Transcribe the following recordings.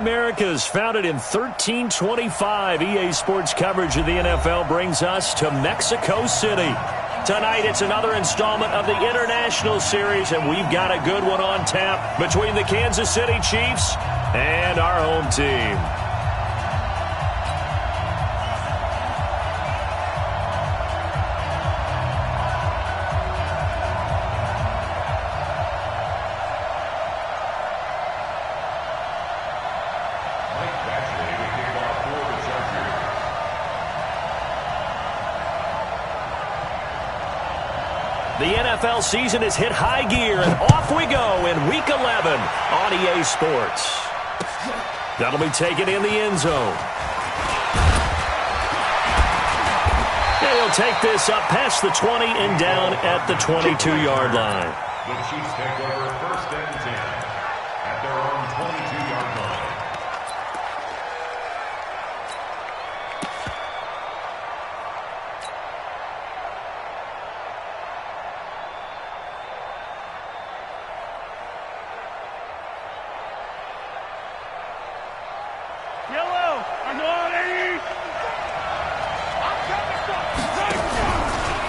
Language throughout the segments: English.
America's founded in 1325. EA Sports coverage of the NFL brings us to Mexico City. Tonight, it's another installment of the International Series, and we've got a good one on tap between the Kansas City Chiefs and our home team. The NFL season has hit high gear, and off we go in Week 11 on EA Sports. That'll be taken in the end zone. And he'll take this up past the 20 and down at the 22-yard line. The Chiefs take over 1st and 10 at their own 22-yard line.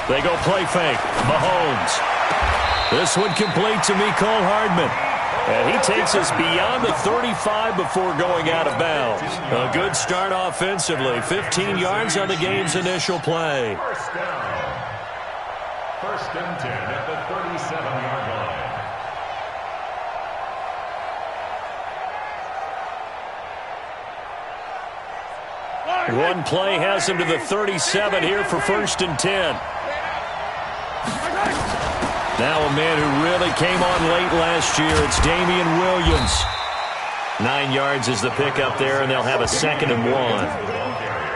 They go play fake. Mahomes. This one complete to Mecole Hardman. And he takes us beyond the 35 before going out of bounds. A good start offensively. 15 yards on the game's initial play. First down. 1st and 10 at the 37-yard line. One play has him to the 37 here for 1st and 10. Now a man who really came on late last year. It's Damian Williams. 9 yards is the pickup there, and they'll have a 2nd and 1.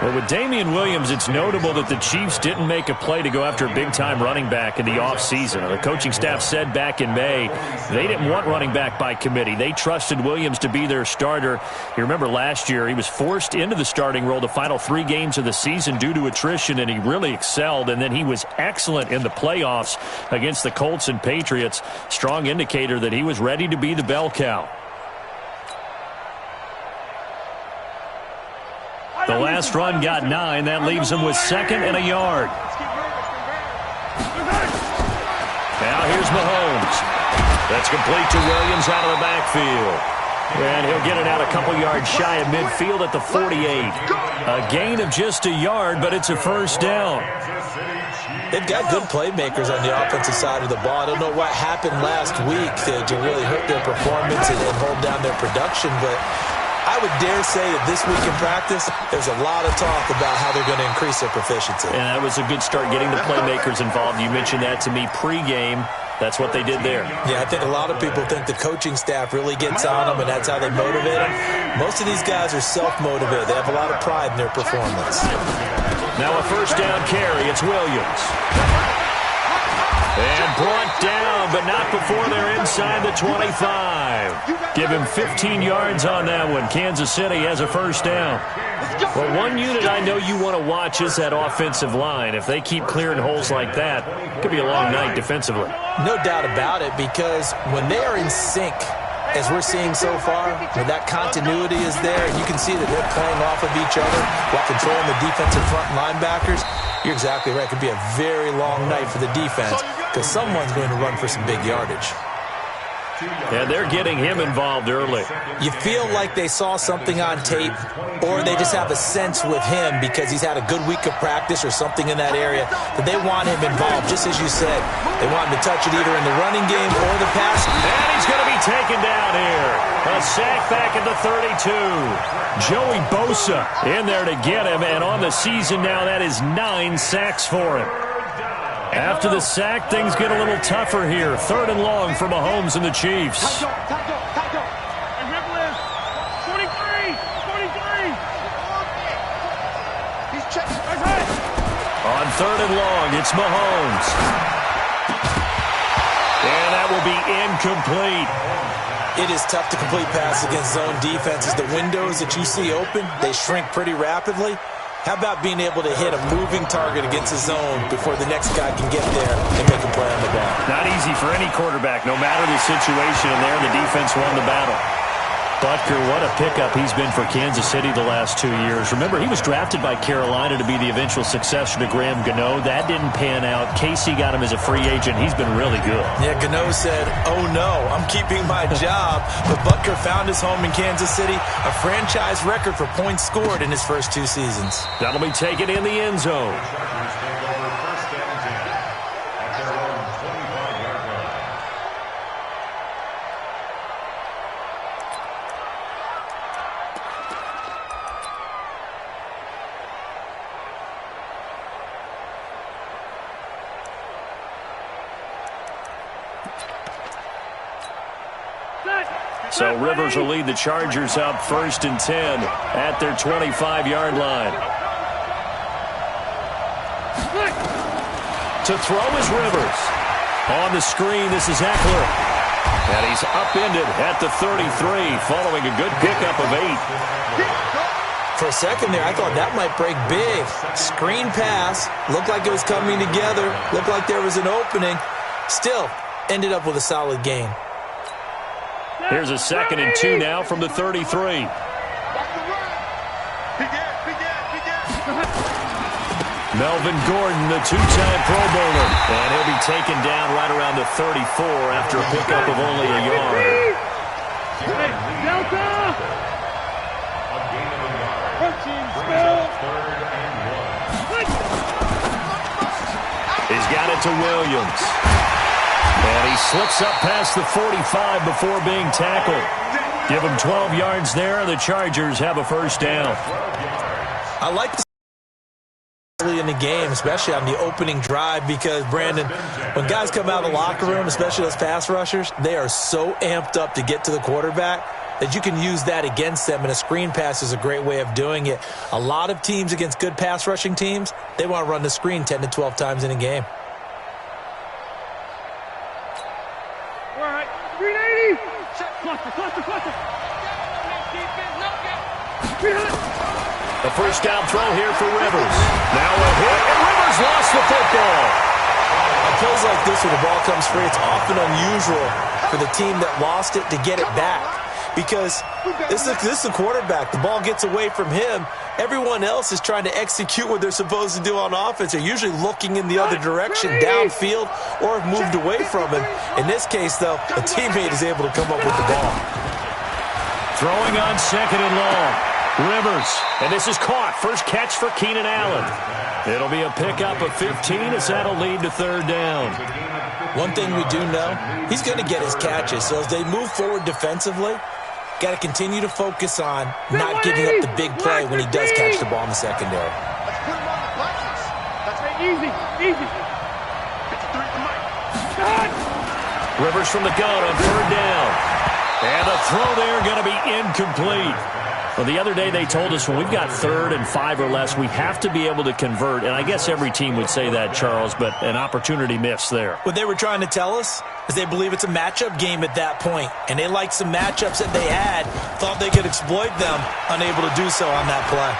Well, with Damian Williams, it's notable that the Chiefs didn't make a play to go after a big-time running back in the offseason. The coaching staff said back in May they didn't want running back by committee. They trusted Williams to be their starter. You remember last year he was forced into the starting role the final 3 games of the season due to attrition, and he really excelled. And then he was excellent in the playoffs against the Colts and Patriots. Strong indicator that he was ready to be the bell cow. The last run got 9. That leaves him with 2nd and a yard. Now here's Mahomes. That's complete to Williams out of the backfield. And he'll get it out a couple yards shy of midfield at the 48. A gain of just a yard, but it's a 1st down. They've got good playmakers on the offensive side of the ball. I don't know what happened last week to really hurt their performance and hold down their production, but I would dare say that this week in practice, there's a lot of talk about how they're going to increase their proficiency. And that was a good start getting the playmakers involved. You mentioned that to me pregame. That's what they did there. Yeah, I think a lot of people think the coaching staff really gets on them, and that's how they motivate them. Most of these guys are self-motivated. They have a lot of pride in their performance. Now a 1st down carry. It's Williams. And brought down, but not before they're inside the 25. Give him 15 yards on that one. Kansas City has a 1st down. Well, one unit I know you want to watch is that offensive line. If they keep clearing holes like that, it could be a long night defensively. No doubt about it, because when they are in sync, as we're seeing so far, when that continuity is there, and you can see that they're playing off of each other while controlling the defensive front linebackers, you're exactly right. It could be a very long night for the defense because someone's going to run for some big yardage. And they're getting him involved early. You feel like they saw something on tape, or they just have a sense with him because he's had a good week of practice or something in that area that they want him involved, just as you said. They want him to touch it either in the running game or the pass. And he's going to be taken down here. A sack back at the 32. Joey Bosa in there to get him, and on the season now, that is 9 sacks for him. After the sack, things get a little tougher here. 3rd and long for Mahomes and the Chiefs. On 3rd and long, it's Mahomes. And that will be incomplete. It is tough to complete passes against zone defenses. The windows that you see open, they shrink pretty rapidly. How about being able to hit a moving target against a zone before the next guy can get there and make a play on the ball? Not easy for any quarterback, no matter the situation, and there the defense won the battle. Butker, what a pickup he's been for Kansas City the last 2 years. Remember, he was drafted by Carolina to be the eventual successor to Graham Gano. That didn't pan out. Casey got him as a free agent. He's been really good. Yeah, Gano said, oh no, I'm keeping my job. But Butker found his home in Kansas City, a franchise record for points scored in his first 2 seasons. That'll be taken in the end zone. So Rivers will lead the Chargers up 1st and 10 at their 25-yard line. To throw is Rivers. On the screen, this is Eckler. And he's upended at the 33, following a good pickup of 8. For a second there, I thought that might break big. Screen pass. Looked like it was coming together. Looked like there was an opening. Still, ended up with a solid gain. Here's a 2nd and 2 now from the 33. Melvin Gordon, the 2-time Pro Bowler. And he'll be taken down right around the 34 after a pickup of only a yard. He's got it to Williams. And he slips up past the 45 before being tackled. Give him 12 yards there, and the Chargers have a first down. I like the early in the game, especially on the opening drive, because, Brandon, when guys come out of the locker room, especially those pass rushers, they are so amped up to get to the quarterback that you can use that against them, and a screen pass is a great way of doing it. A lot of teams against good pass rushing teams, they want to run the screen 10 to 12 times in a game. The first down throw here for Rivers. Now a hit, and Rivers lost the football. On plays like this where the ball comes free, it's often unusual for the team that lost it to get it back. Because this is a quarterback. The ball gets away from him. Everyone else is trying to execute what they're supposed to do on offense. They're usually looking in the other direction, downfield, or have moved away from him. In this case, though, a teammate is able to come up with the ball. Throwing on 2nd and long. Rivers, and this is caught. First catch for Keenan Allen. It'll be a pickup of 15 as that'll lead to 3rd down. One thing we do know, he's going to get his catches. So as they move forward defensively, got to continue to focus on not giving up the big play when he does catch the ball in the secondary. Let's put him on the boxes. That's right. Easy. Rivers from the gun on 3rd down. And a throw there going to be incomplete. Well, the other day they told us when we've got 3rd and 5 or less, we have to be able to convert. And I guess every team would say that, Charles, but an opportunity missed there. What they were trying to tell us is they believe it's a matchup game at that point. And they liked some matchups that they had, thought they could exploit them, unable to do so on that play.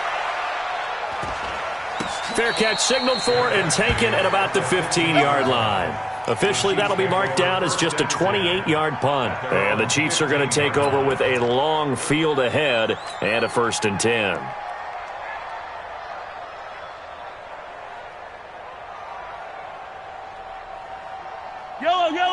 Fair catch signaled for and taken at about the 15-yard line. Officially, that'll be marked down as just a 28-yard punt. And the Chiefs are going to take over with a long field ahead and a 1st and 10.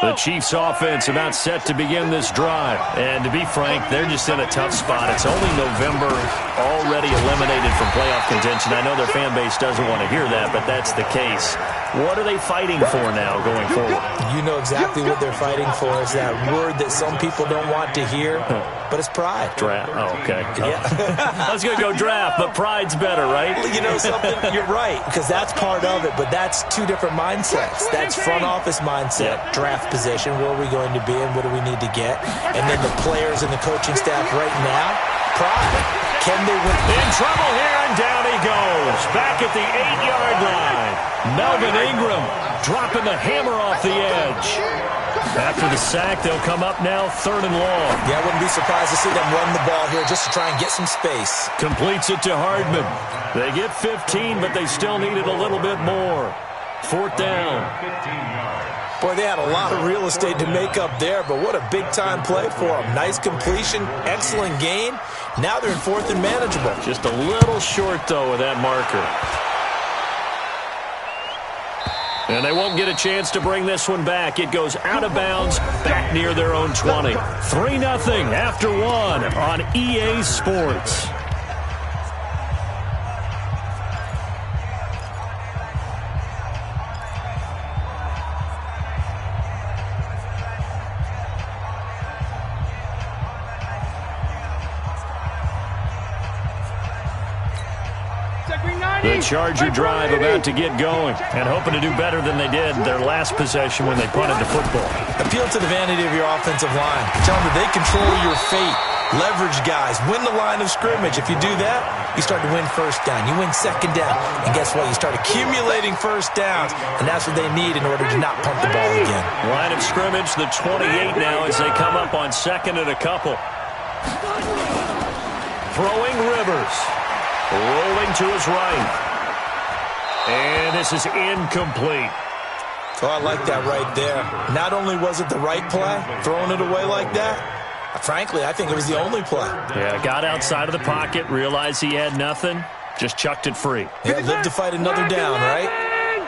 The Chiefs offense about set to begin this drive. And to be frank, they're just in a tough spot. It's only November, already eliminated from playoff contention. I know their fan base doesn't want to hear that, but that's the case. What are they fighting for now going forward? You know exactly what they're fighting for. Is that word that some people don't want to hear, but it's pride. Draft. Oh, okay. Yeah. I was going to go draft, but pride's better, right? Well, you know something? You're right, because that's part of it, but that's 2 different mindsets. That's front office mindset, draft position, where are we going to be and what do we need to get? And then the players and the coaching staff right now, pride. Can they win? In trouble here, and down he goes. Back at the 8-yard line. Melvin Ingram dropping the hammer off the edge. After the sack, they'll come up now 3rd and long. Yeah, I wouldn't be surprised to see them run the ball here just to try and get some space. Completes it to Hardman. They get 15, but they still needed a little bit more. 4th down. Boy, they had a lot of real estate to make up there, but what a big-time play for them. Nice completion, excellent gain. Now they're in 4th and manageable. Just a little short, though, with that marker. And they won't get a chance to bring this one back. It goes out of bounds, back near their own 20. 3-0 after 1 on EA Sports. The Charger drive about to get going and hoping to do better than they did their last possession when they punted the football. Appeal to the vanity of your offensive line. Tell them that they control your fate. Leverage guys. Win the line of scrimmage. If you do that, you start to win first down. You win second down. And guess what? You start accumulating first downs, and that's what they need in order to not punt the ball again. Line of scrimmage, the 28 now as they come up on 2nd and a couple. Throwing Rivers. Rolling to his right. And this is incomplete. Oh, I like that right there. Not only was it the right play, throwing it away like that, frankly, I think it was the only play. Yeah, got outside of the pocket, realized he had nothing, just chucked it free. Yeah, live to fight another down, right?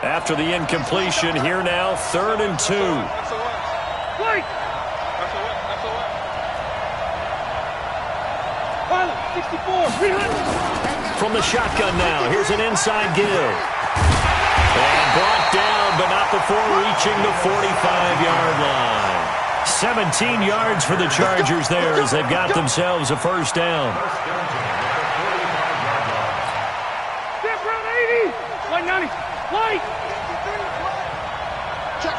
After the incompletion, here now, 3rd and 2. Wait! 64. From the shotgun now, here's an inside give. And brought down, but not before reaching the 45-yard line. 17 yards for the Chargers there as they've got themselves a first down. Step around 80. White 90. White. Check.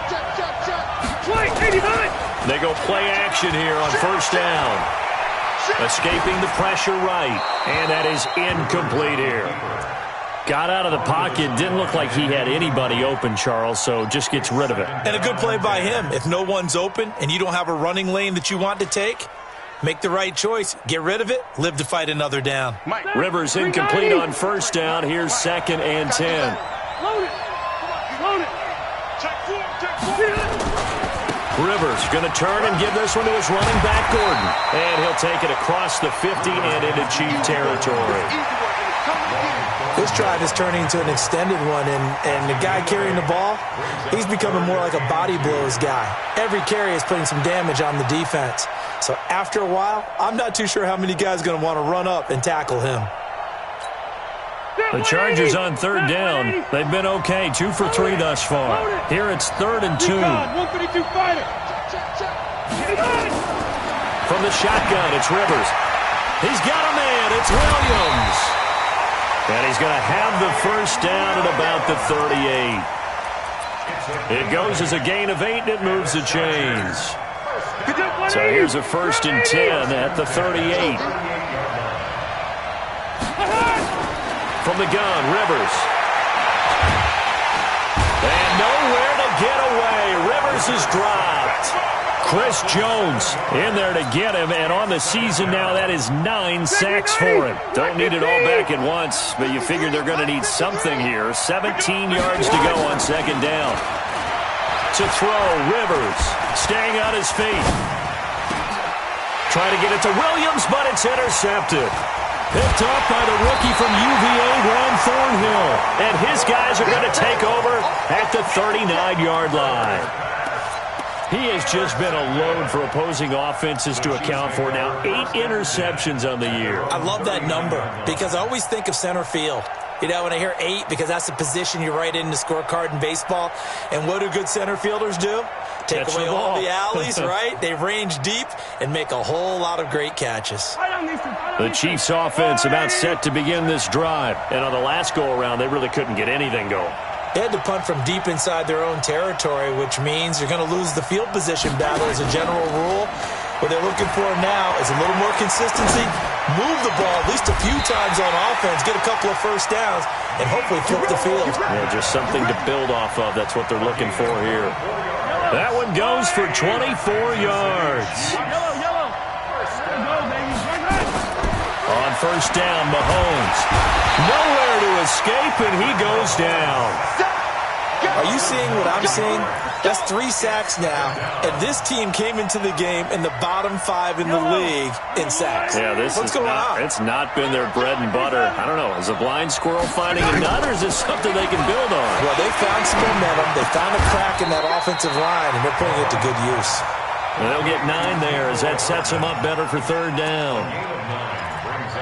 White 89. They go play action here on first down. Escaping the pressure right. And that is incomplete here. Got out of the pocket. Didn't look like he had anybody open, Charles, so just gets rid of it. And a good play by him. If no one's open and you don't have a running lane that you want to take, make the right choice. Get rid of it. Live to fight another down. Rivers incomplete on first down. Here's 2nd and 10. Load it. Load it. Rivers going to turn and give this one to his running back, Gordon. And he'll take it across the 50 and into Chief territory. This drive is turning into an extended one, and the guy carrying the ball, he's becoming more like a body blows guy. Every carry is putting some damage on the defense. So after a while, I'm not too sure how many guys are going to want to run up and tackle him. The Chargers on 3rd down. They've been okay, 2 for 3 thus far. Here it's 3rd and 2. 152 fighter. From the shotgun, it's Rivers. He's got a man. It's Williams. And he's going to have the first down at about the 38. It goes as a gain of 8, and it moves the chains. So here's a 1st and 10 at the 38. From the gun, Rivers. And nowhere to get away. Rivers is dropped. Chris Jones in there to get him, and on the season now, that is 9 sacks for him. Don't need it all back at once, but you figure they're going to need something here. 17 yards to go on 2nd down. To throw, Rivers staying on his feet. Trying to get it to Williams, but it's intercepted. Picked up by the rookie from UVA, Ron Thornhill. And his guys are going to take over at the 39-yard line. He has just been a load for opposing offenses to account for. Now 8 interceptions on the year. I love that number because I always think of center field. You know, when I hear 8, because that's the position you write in the scorecard in baseball. And what do good center fielders do? Take away all the alleys, right? They range deep and make a whole lot of great catches. The Chiefs' offense about set to begin this drive. And on the last go-around, they really couldn't get anything going. They had to punt from deep inside their own territory, which means you're going to lose the field position battle as a general rule. What they're looking for now is a little more consistency, move the ball at least a few times on offense, get a couple of first downs, and hopefully flip the field. Yeah, just something to build off of. That's what they're looking for here. That one goes for 24 yards. On first down, Mahomes. Nowhere to escape, and he goes down. Are you seeing what I'm seeing? That's 3 sacks now, and this team came into the game in the bottom 5 in the league in sacks. Yeah, what's going on? It's not been their bread and butter. I don't know. Is a blind squirrel finding a nut, or is this something they can build on? Well, they found some momentum. They found a crack in that offensive line, and they're putting it to good use. And they'll get 9 there as that sets them up better for 3rd down.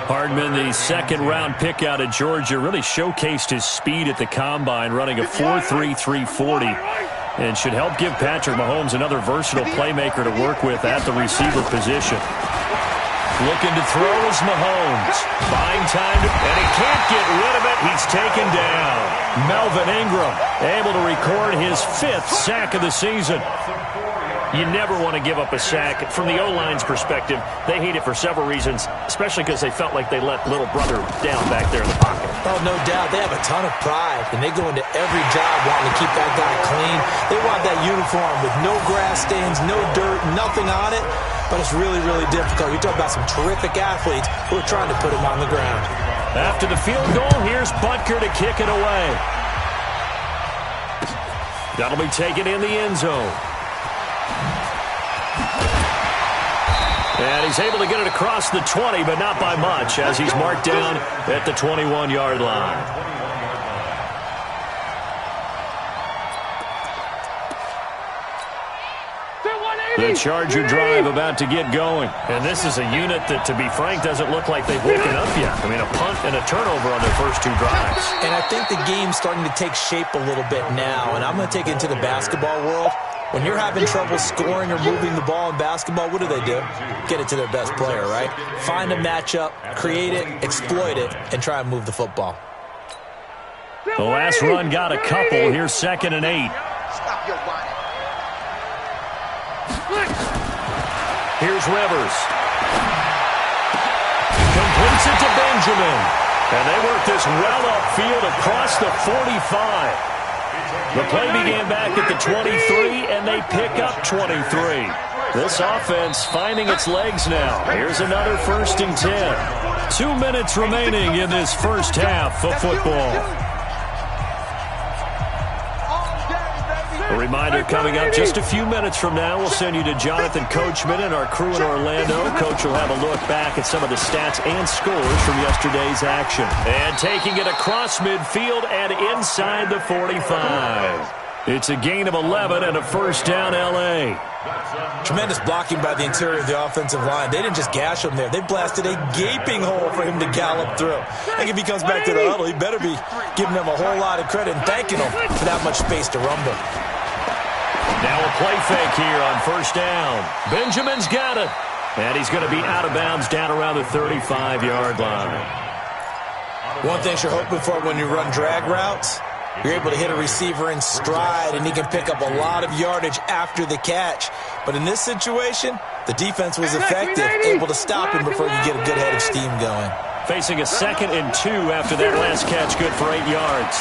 Hardman, the second-round pick out of Georgia, really showcased his speed at the combine, running a 4.3 340, and should help give Patrick Mahomes another versatile playmaker to work with at the receiver position. Looking to throw is Mahomes. Buying time, and he can't get rid of it. He's taken down. Melvin Ingram able to record his 5th sack of the season. You never want to give up a sack. From the O-line's perspective, they hate it for several reasons, especially because they felt like they let little brother down back there in the pocket. Oh, no doubt. They have a ton of pride, and they go into every job wanting to keep that guy clean. They want that uniform with no grass stains, no dirt, nothing on it, but it's really, really difficult. You talk about some terrific athletes who are trying to put him on the ground. After the field goal, here's Butker to kick it away. That'll be taken in the end zone. And he's able to get it across the 20, but not by much, as he's marked down at the 21-yard line. The Charger drive about to get going. And this is a unit that, to be frank, doesn't look like they've woken up yet. I mean, a punt and a turnover on their first 2 drives. And I think the game's starting to take shape a little bit now, and I'm going to take it into the basketball world. When you're having trouble scoring or moving the ball in basketball, what do? Get it to their best player, right? Find a matchup, create it, exploit it, and try and move the football. The last run got a couple. Here's 2nd and 8. Stop your whining. Here's Rivers. Completes it to Benjamin. And they work this well upfield across the 45. The play began back at the 23, and they pick up 23. This offense finding its legs now. Here's another 1st and 10. 2 minutes remaining in this first half of football. A reminder coming up just a few minutes from now, we'll send you to Jonathan Coachman and our crew in Orlando. Coach will have a look back at some of the stats and scores from yesterday's action. And taking it across midfield and inside the 45. It's a gain of 11 and a 1st down, L.A. Tremendous blocking by the interior of the offensive line. They didn't just gash him there. They blasted a gaping hole for him to gallop through. I think if he comes back to the huddle, he better be giving them a whole lot of credit and thanking them for that much space to rumble. Now a play fake here on 1st down. Benjamin's got it. And he's going to be out of bounds down around the 35-yard line. One thing you're hoping for when you run drag routes, you're able to hit a receiver in stride, and he can pick up a lot of yardage after the catch. But in this situation, the defense was effective, able to stop him before you get a good head of steam going. Facing a 2nd and 2 after that last catch, good for 8 yards.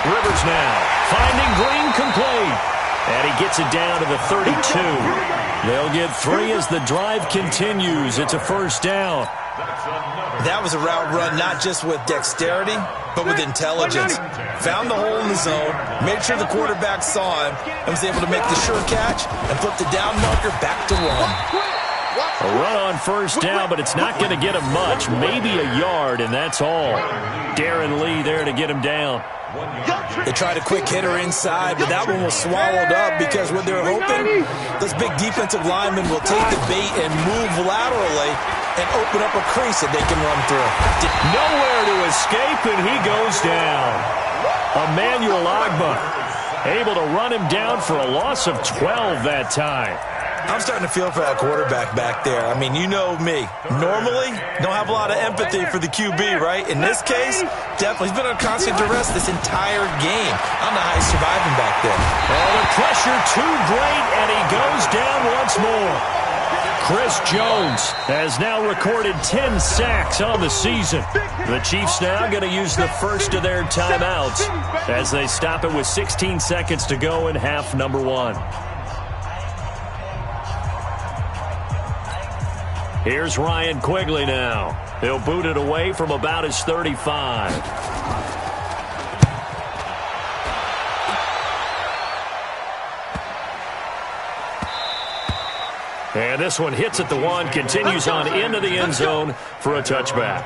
Rivers now finding Green complete. And he gets it down to the 32. They'll get 3 as the drive continues. It's a 1st down. That was a route run not just with dexterity, but with intelligence. Found the hole in the zone, made sure the quarterback saw him, and was able to make the sure catch and flip the down marker back to run. A run on 1st down, but it's not going to get him much. Maybe a yard, and that's all. Darren Lee there to get him down. They tried a quick hitter inside, but that one was swallowed up because what they're hoping, those big defensive linemen will take the bait and move laterally and open up a crease that they can run through. Nowhere to escape, and he goes down. Emmanuel Ogbah able to run him down for a loss of 12 that time. I'm starting to feel for that quarterback back there. I mean, you know me. Normally, don't have a lot of empathy for the QB, right? In this case, definitely. He's been under constant duress this entire game. I don't know how he's surviving back there. Oh, the pressure too great, and he goes down once more. Chris Jones has now recorded 10 sacks on the season. The Chiefs now going to use the first of their timeouts as they stop it with 16 seconds to go in half number 1. Here's Ryan Quigley now. He'll boot it away from about his 35. And this one hits at the 1, continues on into the end zone for a touchback.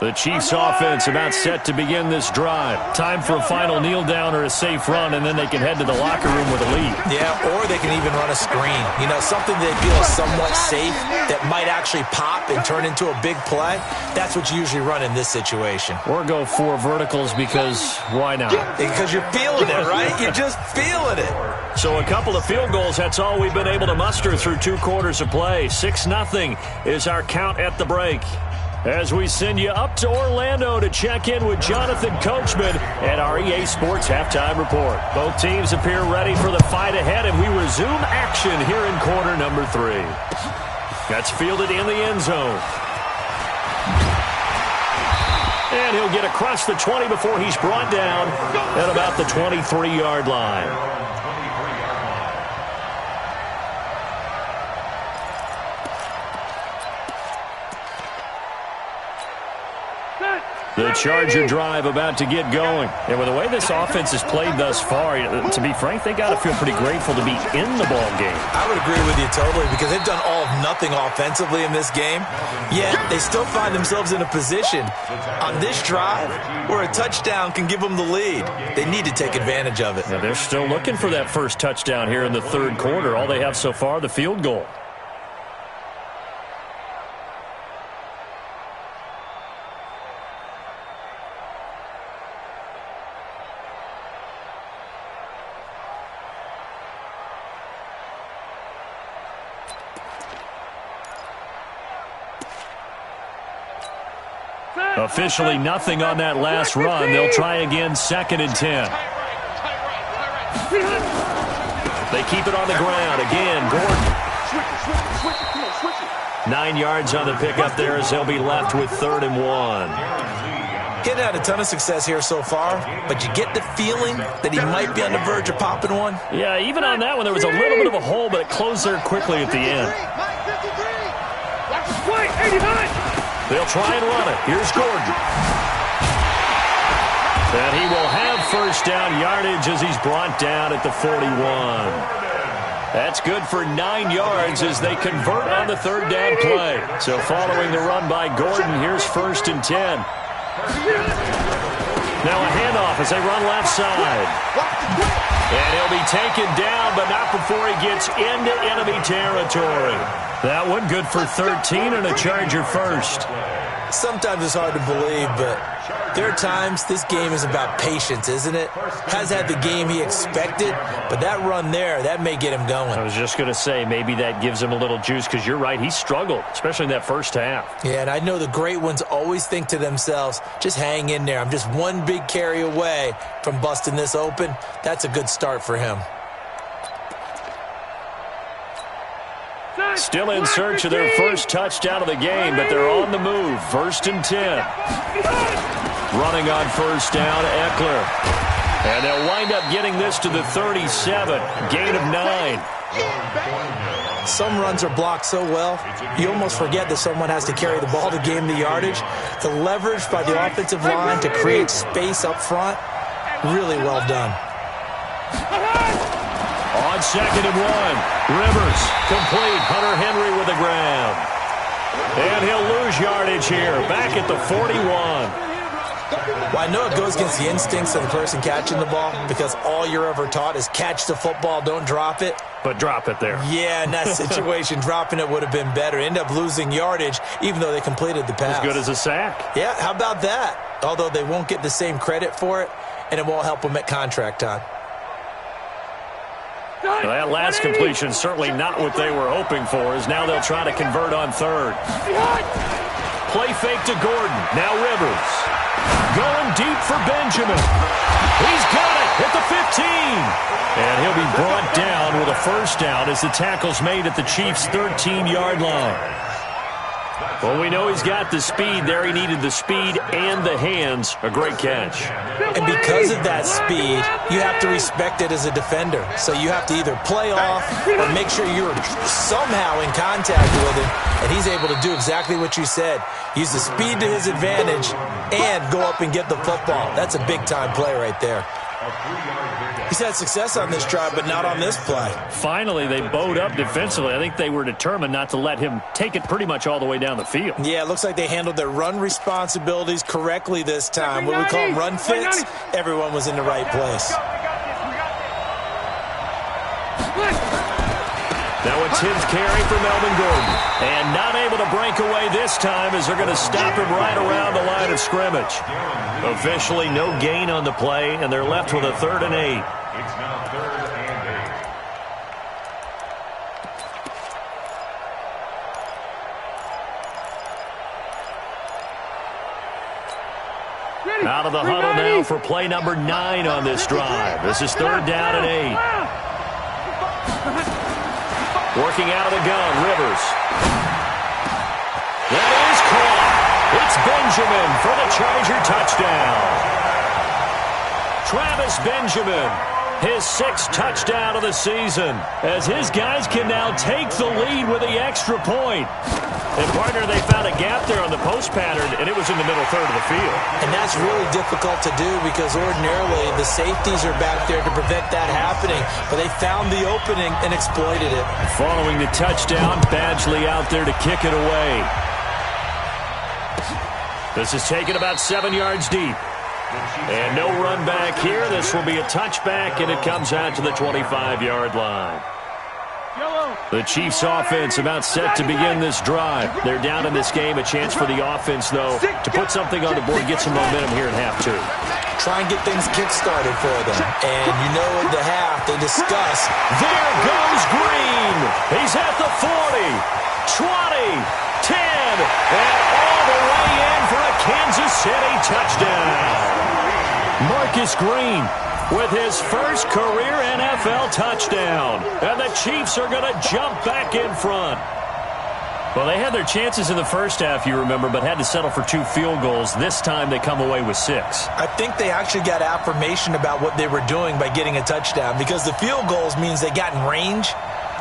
The Chiefs offense about set to begin this drive. Time for a final kneel down or a safe run, and then they can head to the locker room with a lead. Yeah, or they can even run a screen. You know, something they feel is somewhat safe that might actually pop and turn into a big play. That's what you usually run in this situation. Or go 4 verticals because why not? Because you're feeling it, right? You're just feeling it. So a couple of field goals, that's all we've been able to muster through 2 quarters of play. 6-0 is our count at the break. As we send you up to Orlando to check in with Jonathan Coachman at our EA Sports Halftime Report. Both teams appear ready for the fight ahead, and we resume action here in quarter number 3. That's fielded in the end zone. And he'll get across the 20 before he's brought down at about the 23-yard line. The Charger drive about to get going. And with the way this offense has played thus far, to be frank, they got to feel pretty grateful to be in the ball game. I would agree with you totally because they've done all of nothing offensively in this game. Yet they still find themselves in a position on this drive where a touchdown can give them the lead. They need to take advantage of it. Now they're still looking for that first touchdown here in the 3rd quarter. All they have so far, the field goal. Officially nothing on that last run. They'll try again, 2nd and 10. They keep it on the ground. Again, Gordon. 9 yards on the pickup there as they'll be left with 3rd and 1. Getting had a ton of success here so far, but you get the feeling that he might be on the verge of popping one. Yeah, even on that one, there was a little bit of a hole, but it closed there quickly at the end. They'll try and run it. Here's Gordon. And he will have first down yardage as he's brought down at the 41. That's good for 9 yards as they convert on the 3rd down play. So following the run by Gordon, here's 1st and 10. Now a handoff as they run left side. And he'll be taken down, but not before he gets into enemy territory. That one good for 13 and a Charger first. Sometimes it's hard to believe, but there are times this game is about patience, isn't it? Has had the game he expected, but that run there, that may get him going. I was just going to say, maybe that gives him a little juice because you're right, he struggled, especially in that first half. Yeah, and I know the great ones always think to themselves, just hang in there. I'm just one big carry away from busting this open. That's a good start for him. Still in search of their first touchdown of the game, but they're on the move. 1st and 10. Running on first down, Eckler. And they'll wind up getting this to the 37. Gain of 9. Some runs are blocked so well, you almost forget that someone has to carry the ball to gain the yardage. The leverage by the offensive line to create space up front, really well done. On 2nd and 1, Rivers complete. Hunter Henry with the ground. And he'll lose yardage here, back at the 41. Well, I know it goes against the instincts of the person catching the ball because all you're ever taught is catch the football, don't drop it. But drop it there. Yeah, in that situation, dropping it would have been better. End up losing yardage, even though they completed the pass. As good as a sack. Yeah, how about that? Although they won't get the same credit for it, and it won't help them at contract time. Well, that last completion certainly not what they were hoping for, as now they'll try to convert on 3rd. Play fake to Gordon. Now Rivers. Going deep for Benjamin. He's got it at the 15. And he'll be brought down with a first down as the tackle's made at the Chiefs' 13-yard line. Well, we know he's got the speed there. He needed the speed and the hands. A great catch. And because of that speed, you have to respect it as a defender. So you have to either play off or make sure you're somehow in contact with him. And he's able to do exactly what you said. Use the speed to his advantage and go up and get the football. That's a big-time play right there. He's had success on this drive, but not on this play. Finally, they bowed up defensively. I think they were determined not to let him take it pretty much all the way down the field. Yeah, it looks like they handled their run responsibilities correctly this time. When we call them run fits, everyone was in the right place. Now a 10th carry for Melvin Gordon. And not able to break away this time as they're going to stop him right around the line of scrimmage. Officially no gain on the play, and they're left with a 3rd and 8. It's now 3rd and 8. Out of the huddle now for play number 9 on this drive. This is 3rd down and 8. Working out of the gun, Rivers. That is caught. It's Benjamin for the Charger touchdown. Travis Benjamin, his 6th touchdown of the season, as his guys can now take the lead with the extra point. And, partner, they found a gap there on the post pattern, and it was in the middle 3rd of the field. And that's really difficult to do because ordinarily the safeties are back there to prevent that happening. But they found the opening and exploited it. Following the touchdown, Badgley out there to kick it away. This is taken about 7 yards deep. And no run back here. This will be a touchback, and it comes out to the 25-yard line. The Chiefs offense about set to begin this drive. They're down in this game. A chance for the offense, though, to put something on the board, get some momentum here in half 2. Try and get things kick-started for them. And you know at the half they discuss. There goes Green. He's at the 40, 20, 10, and all the way in for a Kansas City touchdown. Marcus Green with his first career NFL touchdown. And the Chiefs are going to jump back in front. Well, they had their chances in the first half, you remember, but had to settle for 2 field goals. This time they come away with 6. I think they actually got affirmation about what they were doing by getting a touchdown because the field goals means they got in range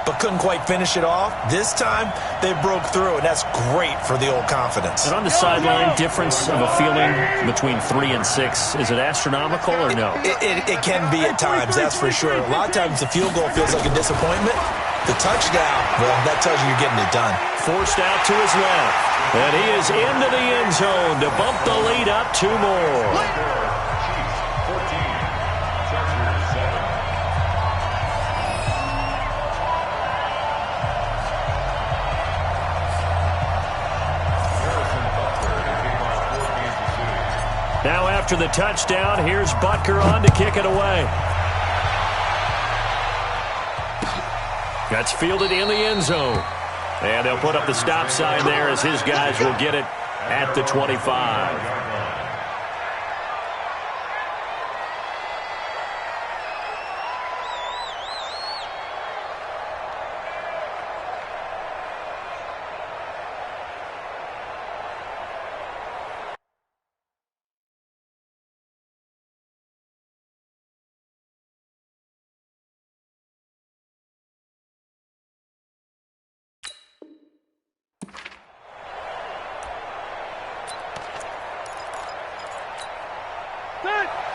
but couldn't quite finish it off. This time, they broke through, and that's great for the old confidence. And on the sideline, difference of a feeling between 3 and 6, is it astronomical or no? It can be at times, that's for sure. A lot of times the field goal feels like a disappointment. The touchdown, well, that tells you you're getting it done. Forced out to his left, and he is into the end zone to bump the lead up 2 more. Chiefs 14, Chargers 7. Now after the touchdown, here's Butker on to kick it away. That's fielded in the end zone. And they'll put up the stop sign there as his guys will get it at the 25.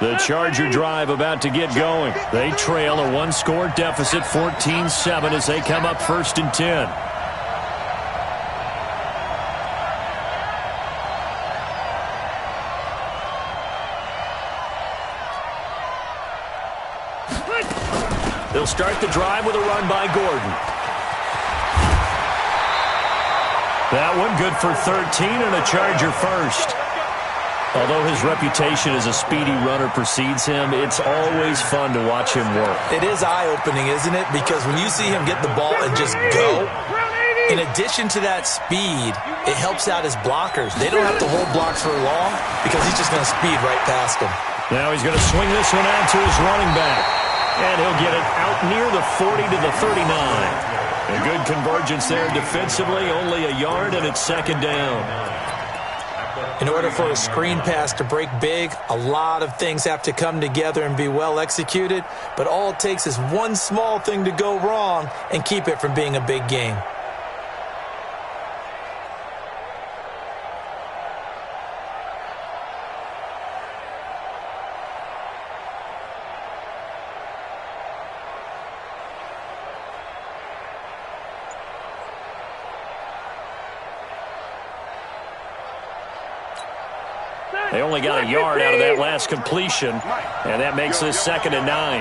The Charger drive about to get going. They trail a 1-score deficit, 14-7, as they come up 1st and 10. They'll start the drive with a run by Gordon. That one good for 13 and a Charger first. Although his reputation as a speedy runner precedes him, it's always fun to watch him work. It is eye-opening, isn't it? Because when you see him get the ball and just go, in addition to that speed, it helps out his blockers. They don't have to hold blocks for long because he's just going to speed right past them. Now he's going to swing this one out to his running back. And he'll get it out near the 40 to the 39. A good convergence there defensively. Only a yard, and it's second down. In order for a screen pass to break big, a lot of things have to come together and be well executed, but all it takes is one small thing to go wrong and keep it from being a big game. They only got a yard out of that last completion, and that makes this 2nd and 9.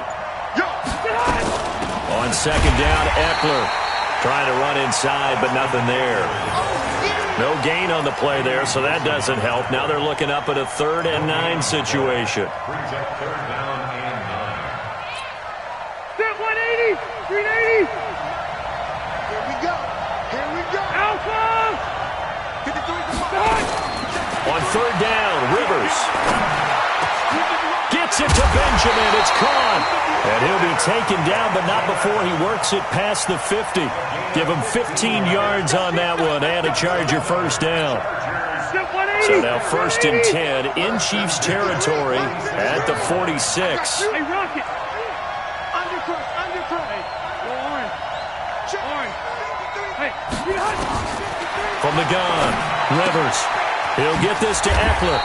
On second down, Eckler trying to run inside, but nothing there. No gain on the play there, so that doesn't help. Now they're looking up at a 3rd and 9 situation. Brings up 3rd down and 9. Set 180, 380. Here we go. Here we go. Alpha. On 3rd down, Rivers gets it to Benjamin. It's caught. And he'll be taken down, but not before he works it past the 50. Give him 15 yards on that one and a Charger first down. So now 1st and 10 in Chiefs territory at the 46. Hey, Rocket. Undercut. Hey, go orange. Hey, get hot. From the gun, Rivers. He'll get this to Eckler.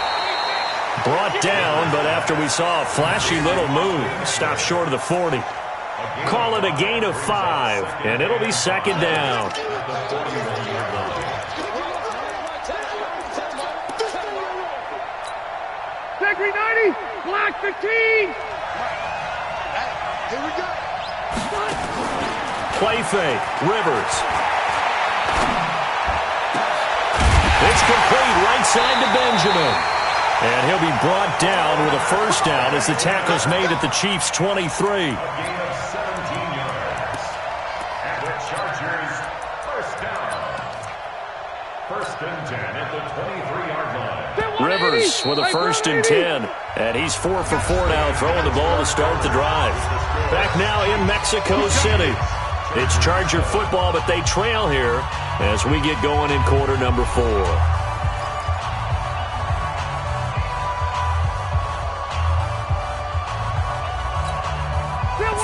Brought down, but after we saw a flashy little move, stopped short of the 40. Call it a gain of 5, and it'll be 2nd down. Second 90, block 15. Here we go. Play fake, Rivers. It's complete right side to Benjamin. And he'll be brought down with a first down as the tackle's made at the Chiefs' 23. A gain of 17 yards. And the Chargers first down. 1st and 10 at the 23-yard line. Rivers with a 1st and 10. And he's 4 for 4 now, throwing the ball to start the drive. Back now in Mexico City. It's Charger football, but they trail here as we get going in quarter number 4.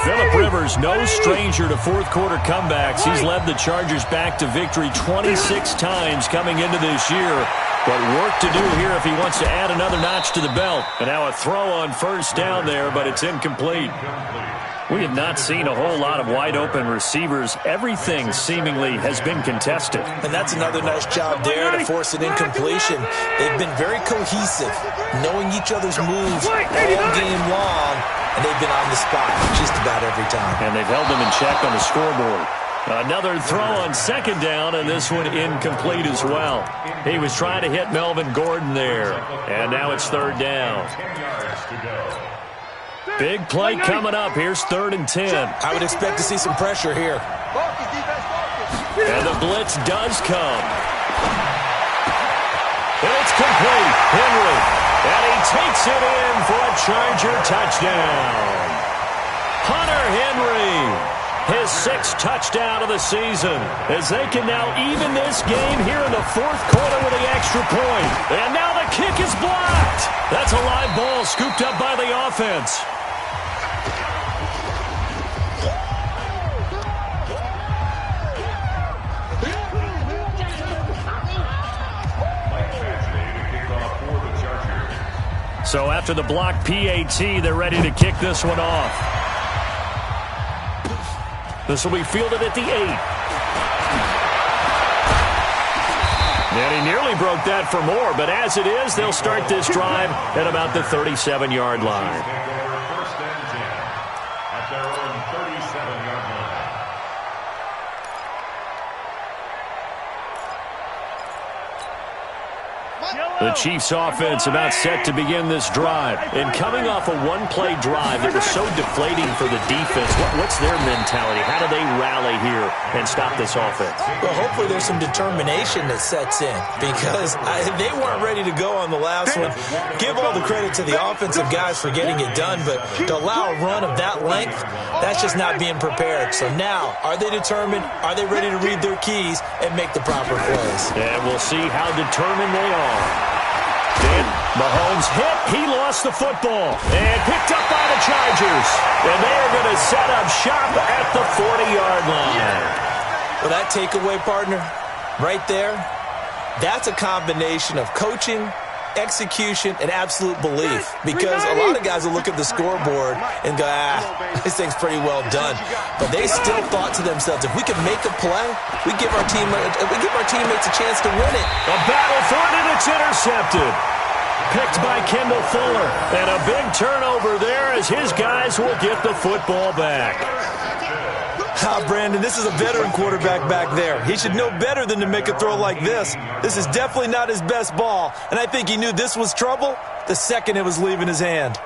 Phillip Rivers, no stranger to fourth-quarter comebacks. He's led the Chargers back to victory 26 times coming into this year. But work to do here if he wants to add another notch to the belt. And now a throw on first down there, but it's incomplete. We have not seen a whole lot of wide-open receivers. Everything seemingly has been contested. And that's another nice job there to force an incompletion. They've been very cohesive, knowing each other's moves all game long, and they've been on the spot just about every time. And they've held them in check on the scoreboard. Another throw on second down, and this one incomplete as well. He was trying to hit Melvin Gordon there, and now it's 3rd down. 10 yards to go. Big play coming up. Here's 3rd and 10. I would expect to see some pressure here. And the blitz does come. And it's complete. Henry. And he takes it in for a Charger touchdown. Hunter Henry. His 6th touchdown of the season, as they can now even this game here in the 4th quarter with the extra point. And now the kick is blocked. That's a live ball scooped up by the offense. So after the block PAT, they're ready to kick this one off. This will be fielded at the 8. And he nearly broke that for more, but as it is, they'll start this drive at about the 37-yard line. First and 10 at their own 37-yard line. Yellow. The Chiefs offense about set to begin this drive. And coming off a one-play drive that was so deflating for the defense, what's their mentality? How do they rally here and stop this offense? Well, hopefully there's some determination that sets in because they weren't ready to go on the last one. Give all the credit to the offensive guys for getting it done, but to allow a run of that length, that's just not being prepared. So now, are they determined? Are they ready to read their keys and make the proper plays? And we'll see how determined they are. Then Mahomes hit. He lost the football and picked up by the Chargers. And they are going to set up shop at the 40-yard line. Well, that takeaway, partner, right there, that's a combination of coaching, execution, and absolute belief. Because a lot of guys will look at the scoreboard and go, this thing's pretty well done. But they still thought to themselves, if we can make a play, we give our teammates a chance to win it. A battle for it, and it's intercepted. Picked by Kendall Fuller. And a big turnover there as his guys will get the football back. Brandon, this is a veteran quarterback back there. He should know better than to make a throw like this. This is definitely not his best ball, and I think he knew this was trouble the second it was leaving his hand.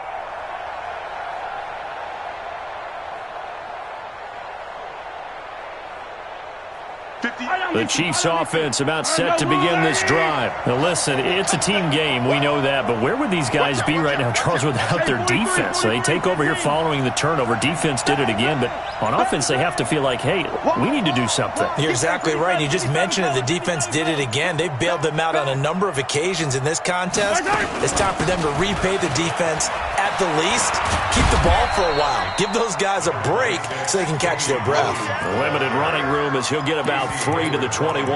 The Chiefs offense about set to begin this drive. Now listen, it's a team game, we know that, but where would these guys be right now, Charles, without their defense? So they take over here following the turnover. Defense did it again, but on offense they have to feel like, hey, we need to do something. You're exactly right. You just mentioned it. The defense did it again. They bailed them out on a number of occasions in this contest. It's time for them to repay the defense at the least. Keep the ball for a while. Give those guys a break so they can catch their breath. Limited running room as he'll get about 3 to the 21.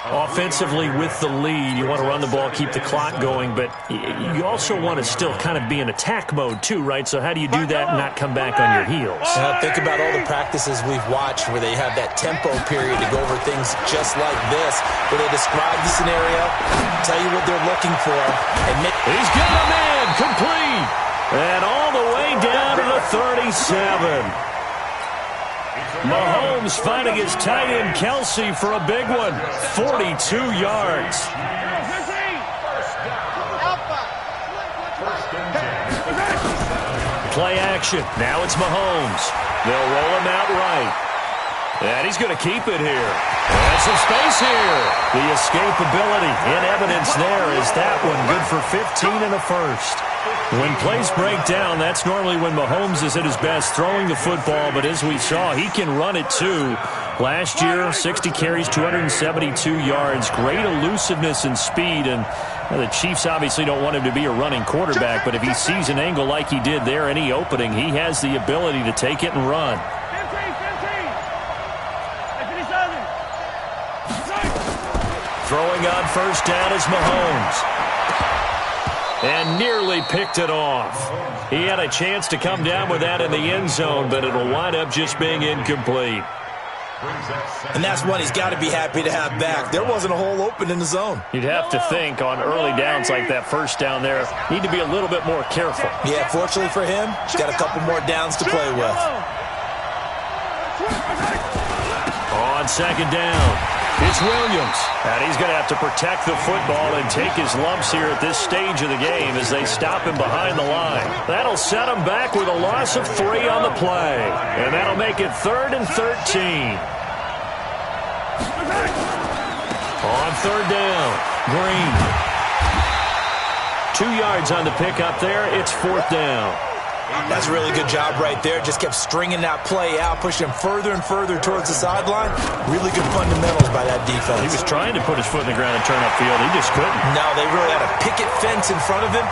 Offensively with the lead, you want to run the ball, keep the clock going, but you also want to still kind of be in attack mode too, right? So how do you do that and not come back on your heels? Think about all the practices we've watched where they have that tempo period to go over things just like this, where they describe the scenario, tell you what they're looking for, and he's got a man complete, and all the way down to the 37. Mahomes finding his tight end Kelsey for a big one. 42 yards. Play action. Now it's Mahomes. They'll roll him out right. And he's going to keep it here. And some space here. The escapability in evidence there is that one good for 15 and a first. When plays break down, that's normally when Mahomes is at his best throwing the football, but as we saw, he can run it too. Last year, 60 carries, 272 yards, great elusiveness and speed, and the Chiefs obviously don't want him to be a running quarterback, but if he sees an angle like he did there, any opening, he has the ability to take it and run. Throwing on first down is Mahomes. And nearly picked it off. He had a chance to come down with that in the end zone, but it'll wind up just being incomplete. And that's one he's got to be happy to have back. There wasn't a hole open in the zone. You'd have to think on early downs like that first down there, need to be a little bit more careful. Yeah, fortunately for him, he's got a couple more downs to play with. On second down. It's Williams, and he's going to have to protect the football and take his lumps here at this stage of the game as they stop him behind the line. That'll set him back with a loss of 3 on the play, and that'll make it 3rd and 13. On third down, Green. 2 yards on the pickup there. It's 4th down. That's a really good job right there. Just kept stringing that play out, pushing him further and further towards the sideline. Really good fundamentals by that defense. He was trying to put his foot in the ground and turn upfield. He just couldn't. No, they really had a picket fence in front of him.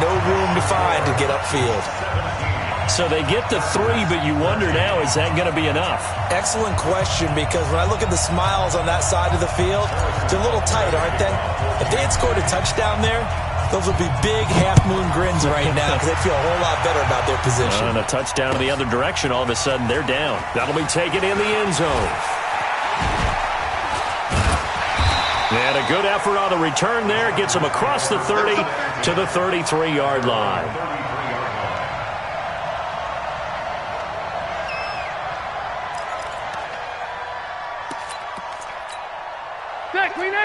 No room to find to get upfield. So they get the 3, but you wonder now, is that going to be enough? Excellent question, because when I look at the smiles on that side of the field, they're a little tight, aren't they? If they had scored a touchdown there, those would be big half-moon grins right now because they feel a whole lot better about their position. And a touchdown in the other direction, all of a sudden they're down. That'll be taken in the end zone. And a good effort on the return there. Gets them across the 30 to the 33-yard line.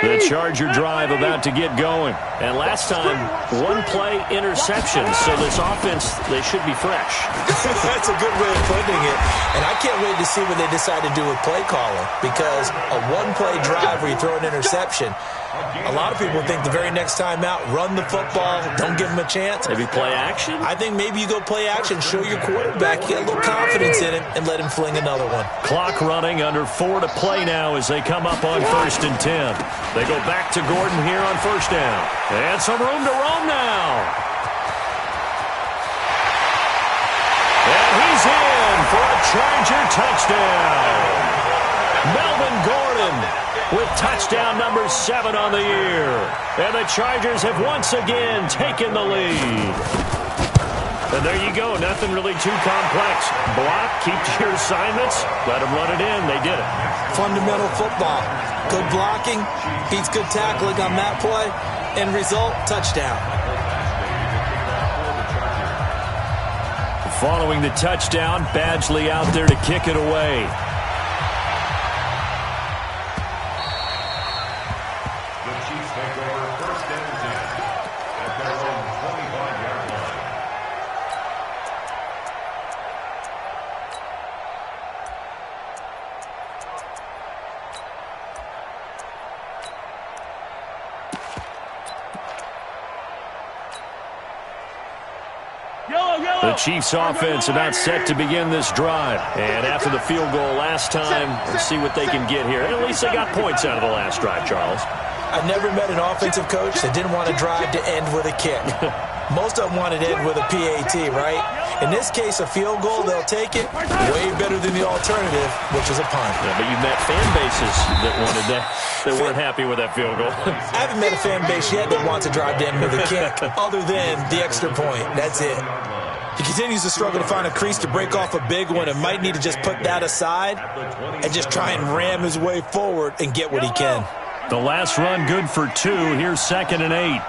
The Charger drive about to get going. And last time, one-play interception. So this offense, they should be fresh. That's a good way of putting it. And I can't wait to see what they decide to do with play calling. Because a one-play drive where you throw an interception, a lot of people think the very next time out, run the football, don't give them a chance. Maybe play action? I think maybe you go play action, show your quarterback, you get a little confidence in him, and let him fling another one. Clock running, under 4 to play now as they come up on 1st and 10. They go back to Gordon here on 1st down. And some room to roam now. And he's in for a Charger touchdown. Melvin Gordon with touchdown number 7 on the year. And the Chargers have once again taken the lead. And there you go. Nothing really too complex. Block, keep to your assignments, let them run it in. They did it. Fundamental football. Good blocking, beats good tackling on that play. End result, touchdown. Following the touchdown, Badgley out there to kick it away. The Chiefs offense about set to begin this drive. And after the field goal last time, let's see what they can get here. And at least they got points out of the last drive, Charles. I've never met an offensive coach that didn't want to drive to end with a kick. Most of them wanted to end with a PAT, right? In this case, a field goal, they'll take it. Way better than the alternative, which is a punt. Yeah, but you met fan bases that wanted that. They weren't happy with that field goal. I haven't met a fan base yet that wants to drive to end with a kick, other than the extra point. That's it. He continues to struggle to find a crease to break off a big one and might need to just put that aside and just try and ram his way forward and get what he can. The last run good for 2. Here's 2nd and 8.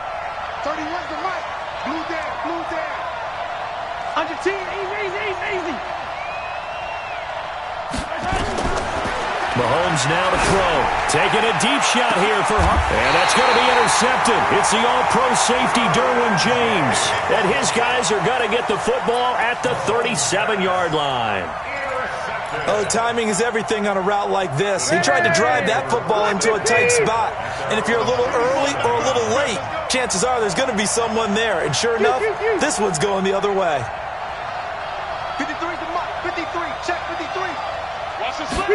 31's the right. Blue down. Under 10, easy. Mahomes now to throw. Taking a deep shot here for Hunt. And that's going to be intercepted. It's the all-pro safety, Derwin James. And his guys are going to get the football at the 37-yard line. Oh, timing is everything on a route like this. He tried to drive that football into a tight spot. And if you're a little early or a little late, chances are there's going to be someone there. And sure enough, this one's going the other way. 53's the mark. 53. Check 53. Watch the slip.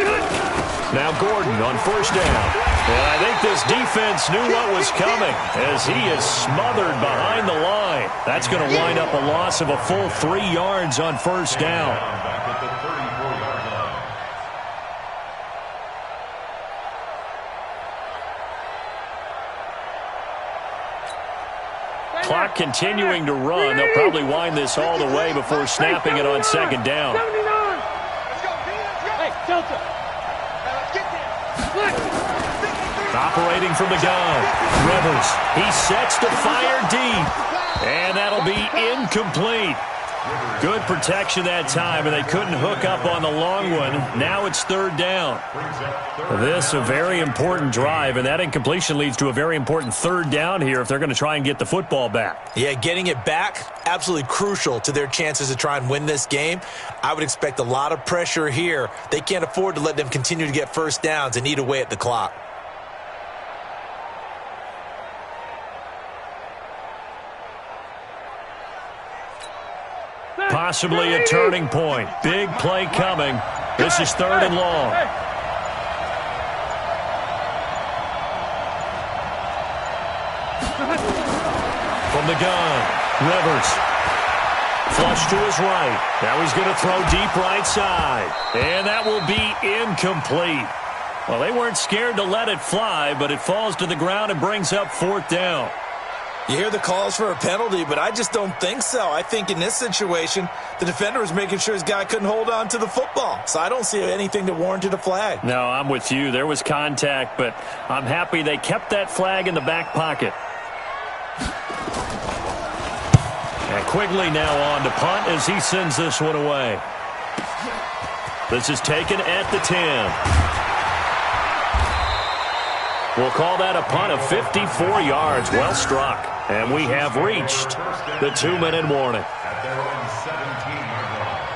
Now Gordon on 1st down. And I think this defense knew what was coming as he is smothered behind the line. That's going to wind up a loss of a full 3 yards on 1st down. Clock continuing to run. They'll probably wind this all the way before snapping it on 2nd down. Hey, Delta. Operating from the gun. Rivers. He sets to fire deep. And that'll be incomplete. Good protection that time, and they couldn't hook up on the long one. Now it's 3rd down. This a very important drive, and that incompletion leads to a very important 3rd down here if they're going to try and get the football back. Yeah, getting it back, absolutely crucial to their chances to try and win this game. I would expect a lot of pressure here. They can't afford to let them continue to get 1st downs and eat away at the clock. Possibly a turning point. Big play coming. This is 3rd and long. From the gun, Rivers. Flush to his right. Now he's going to throw deep right side. And that will be incomplete. Well, they weren't scared to let it fly, but it falls to the ground and brings up 4th down. You hear the calls for a penalty, but I just don't think so. I think in this situation, the defender was making sure his guy couldn't hold on to the football. So I don't see anything that warranted a flag. No, I'm with you. There was contact, but I'm happy they kept that flag in the back pocket. And Quigley now on to punt as he sends this one away. This is taken at the 10. We'll call that a punt of 54 yards. Well struck. And we have reached the 2-minute warning. At their own 17-yard line.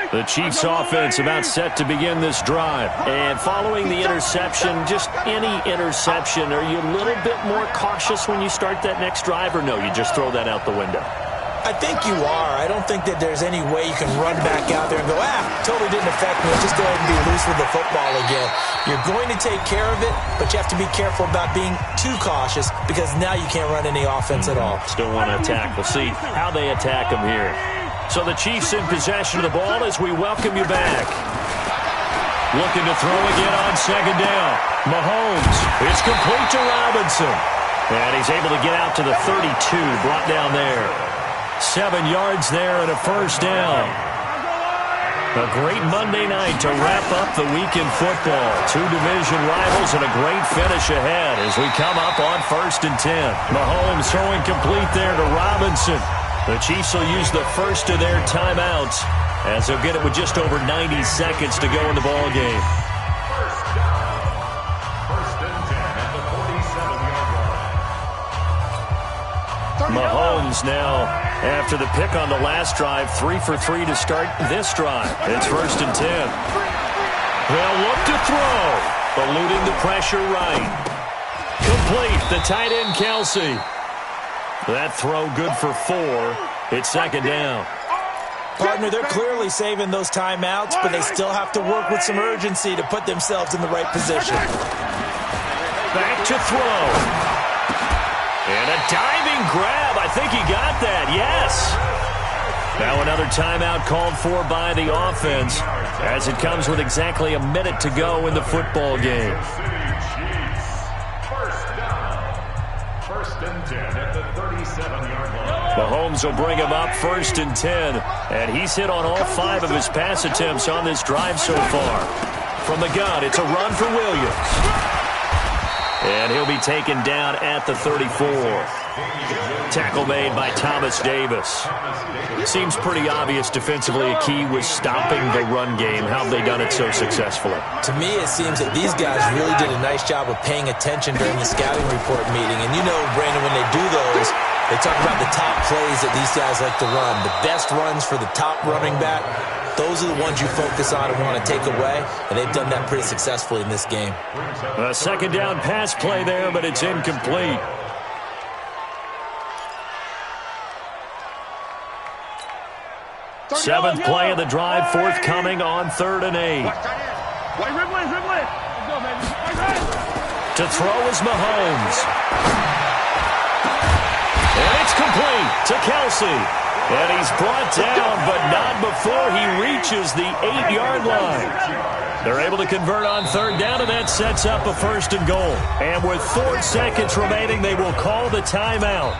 The Chiefs offense about set to begin this drive. And following the interception, just any interception, are you a little bit more cautious when you start that next drive, or no, you just throw that out the window? I think you are. I don't think that there's any way you can run back out there and go, totally didn't affect me. Just go ahead and be loose with the football again. You're going to take care of it, but you have to be careful about being too cautious because now you can't run any offense at all. Still want to attack. We'll see how they attack them here. So the Chiefs in possession of the ball as we welcome you back. Looking to throw again on second down. Mahomes. It's complete to Robinson. And he's able to get out to the 32, brought down there. 7 yards there and a first down. A great Monday night to wrap up the week in football. 2 division rivals and a great finish ahead as we come up on 1st and 10. Mahomes throwing complete there to Robinson. The Chiefs will use the first of their timeouts as they'll get it with just over 90 seconds to go in the ball game. First down. 1st and 10 at the 47-yard line. Mahomes now, after the pick on the last drive, 3 for 3 to start this drive. It's 1st and 10. They'll look to throw, eluding the pressure right. Complete, the tight end Kelsey. That throw good for 4. It's 2nd down. Partner, they're clearly saving those timeouts, but they still have to work with some urgency to put themselves in the right position. Back to throw. And a diving grab. I think he got that. Yes. Now another timeout called for by the offense as it comes with exactly a minute to go in the football game. Mahomes will bring him up 1st and 10. And he's hit on all 5 of his pass attempts on this drive so far. From the gun, it's a run for Williams. And he'll be taken down at the 34. Tackle made by Thomas Davis. Seems pretty obvious defensively a key was stopping the run game. How have they done it so successfully? To me, it seems that these guys really did a nice job of paying attention during the scouting report meeting. And you know, Brandon, when they do those, they talk about the top plays that these guys like to run. The best runs for the top running back, those are the ones you focus on and want to take away. And they've done that pretty successfully in this game. A 2nd down pass play there, but it's incomplete. Seventh play of the drive, forthcoming on 3rd and 8. To throw is Mahomes. And it's complete to Kelsey. And he's brought down, but not before he reaches the 8-yard line. They're able to convert on 3rd down, and that sets up a 1st and goal. And with 4 seconds remaining, they will call the timeout.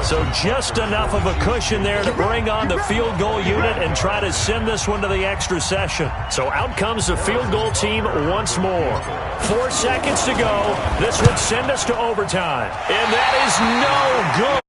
So just enough of a cushion there to bring on the field goal unit and try to send this one to the extra session. So out comes the field goal team once more. 4 seconds to go. This would send us to overtime. And that is no good.